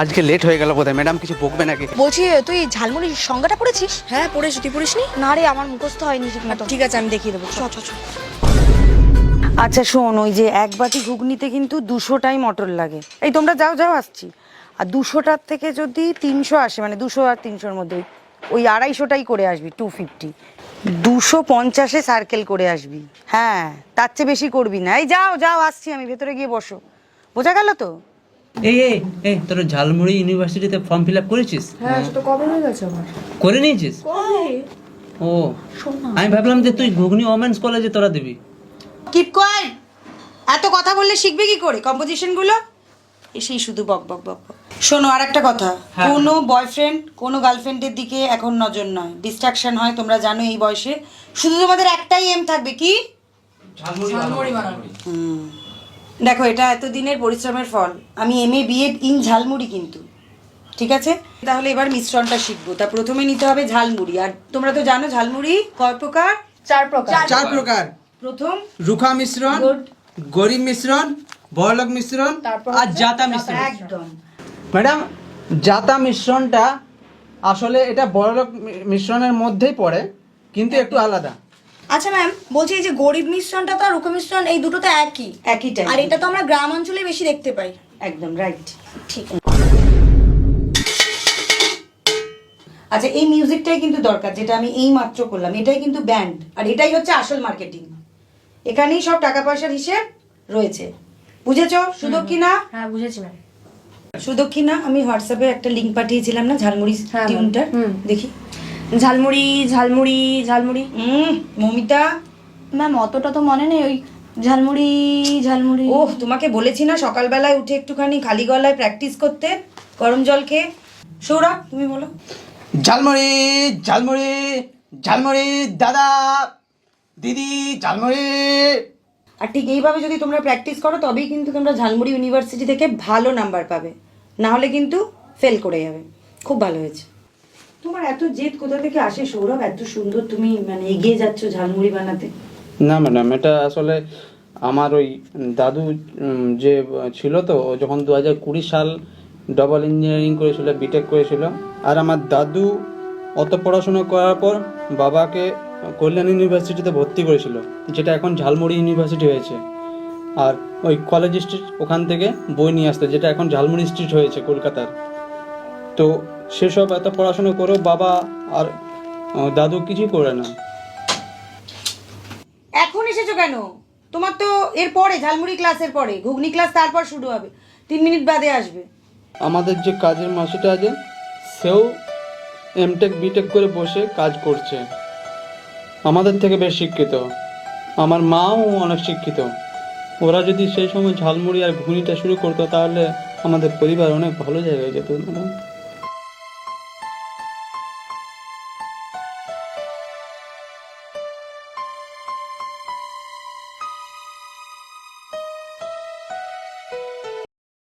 আজকে লেট হয়ে গেল বোধহয়, ম্যাডাম কিছু বকবে নাকি? বলছি তুই ঝালমুড়ির সংজ্ঞাটা পড়েছিস? হ্যাঁ পড়েছি, তুই পড়িসনি? না রে, আমার মুখস্থ হয়নি ঠিক মতো। ঠিক আছে, আমি দেখিয়ে দেবো। চ চ চ। আচ্ছা শোন, ওই যে এক বাটি ঘুগনিতে কিন্তু 200টাই মটর লাগে। এই তোমরা যাও যাও, আসছি। আর 200টার থেকে যদি 300 আসে, মানে 200 আর 300-র মধ্যে ওই 250টাই করে আসবি, 250। 250-এ সার্কেল করে আসবি। হ্যাঁ, তার চেয়ে বেশি করবি না। এই যাও যাও, আসছি আমি, ভেতরে গিয়ে বসো। বোঝা গেল তো? এই এই এই তোর ঝালমুড়ি ইউনিভার্সিটিতে ফর্ম ফিল আপ করেছিস? হ্যাঁ, সেটা কবে হয়ে গেছে আমার? করে নিয়েছিস? ও, আমি ভাবলাম যে তুই ঘুগনি ওমেন্স কলেজে তোরা দিবি। Keep quiet. এত কথা বললে শিখবে কি করে কম্পোজিশন গুলো? এসেই শুধু বক বক বক বক। শোনো, আর একটা কথা, কোনো বয়ফ্রেন্ড কোনো গার্লফ্রেন্ডের দিকে এখন নজর নয়, ডিস্ট্রাকশন হয়, তোমরা জানো এই বয়সে। শুধু তোমাদের একটাই এম থাকবে, কি? ঝালমুড়ি বানানো। দেখো, এটা এতদিনের পরিশ্রমের ফল। আমি MA BEd ইন ঝালমুড়ি কিন্তু, ঠিক আছে? তাহলে এবার মিশ্রণটা শিখবো। তা প্রথমে নিতে হবে ঝালমুড়ি। আর তোমরা তো জানো ঝালমুড়ি কয় প্রকার? 4 প্রকার। 4 প্রকার। প্রথম রুখা মিশ্রণ, গরিব মিশ্রণ, বড়লোক মিশ্রণ আর জাতা মিশ্রণ। একদম। ম্যাডাম, জাতা মিশ্রণটা আসলে এটা বড়লোক মিশ্রণের মধ্যেই পড়ে, কিন্তু একটু আলাদা। আচ্ছা ম্যাম, বলছি এই যে গরিব মিশ্রণটা তো আর রুখো মিশ্রণ, এই দুটো তো একই। একই টাইপ। আর এটা তো আমরা গ্রাম অঞ্চলে বেশি দেখতে পাই। একদম রাইট। ঠিক। আচ্ছা, এই মিউজিকটাই কিন্তু দরকার, যেটা আমি এই মাত্র করলাম। এটাই কিন্তু ব্যান্ড, আর এটাই হচ্ছে আসল মার্কেটিং। এখানেই সব টাকা পয়সার হিসেব রয়েছে। বুঝেছো সুদক্ষিণা? হ্যাঁ বুঝেছি ম্যাম। সুদক্ষিণা, আমি হোয়াটসঅ্যাপে একটা লিংক পাঠিয়েছিলাম না ঝালমুড়ি হ্যাঁ, টিউনটা, হুম। দেখি। ঝালমুড়ি ঝালমুড়ি ঝালমুড়ি। মমিতা। ম্যাম অতটা তো মনে নেই, ওই ঝালমুড়ি ঝালমুড়ি। ওহ, তোমাকে বলেছি না সকালবেলায় উঠে একটুখানি খালি গলায় প্র্যাকটিস করতে, গরম জল খেয়ে। সৌরভ, তুমি বলো। ঝালমুড়ি ঝালমুড়ি ঝালমুড়ি, দাদা দিদি ঝালমুড়ি। আর ঠিক এইভাবে যদি তোমরা প্র্যাকটিস করো, তবেই কিন্তু তোমরা ঝালমুড়ি ইউনিভার্সিটি থেকে ভালো নাম্বার পাবে। না হলে কিন্তু ফেল করে যাবে। খুব ভালো হয়েছে। তোমার এত জেদ কোথা থেকে আসে সৌরভ? এত সুন্দর তুমি মানে এগিয়ে যাচ্ছ ঝালমুড়ি বানাতে। না ম্যাডাম, এটা আসলে আমার ওই দাদু যে ছিল তো, ও যখন 2020 সাল ডবল ইঞ্জিনিয়ারিং করেছিল, বিটেক করেছিল। আর আমার দাদু অত পড়াশোনা করার পর বাবাকে কল্যাণ ইউনিভার্সিটিতে ভর্তি করেছিল, যেটা এখন ঝালমুড়ি ইউনিভার্সিটি হয়েছে। আর ওই কলেজ স্ট্রিট, ওখান থেকে বই নিয়ে আসতে, যেটা এখন ঝালমুড়ি স্ট্রিট হয়েছে কলকাতার। তো সেসব এত পড়াশোনা করেও বাবা আর দাদু কিছুই করে না। এখন এসেছো কেন? তোমার তো এর পরে ঝালমুড়ি ক্লাসের পরে ঘুগনি ক্লাস তারপর শুরু হবে, 3 মিনিট বাদে আসবে। আমাদের যে কাজের মাসিটা আছে, সেও এমটেক বিটেক করে বসে কাজ করছে, আমাদের থেকে বেশ শিক্ষিত। আমার মাও অনেক শিক্ষিত। ওরা যদি সেই সময় ঝালমুড়ি আর ঘুগনিটা শুরু করতো, তাহলে আমাদের পরিবার অনেক ভালো জায়গায় যেত ম্যাডাম।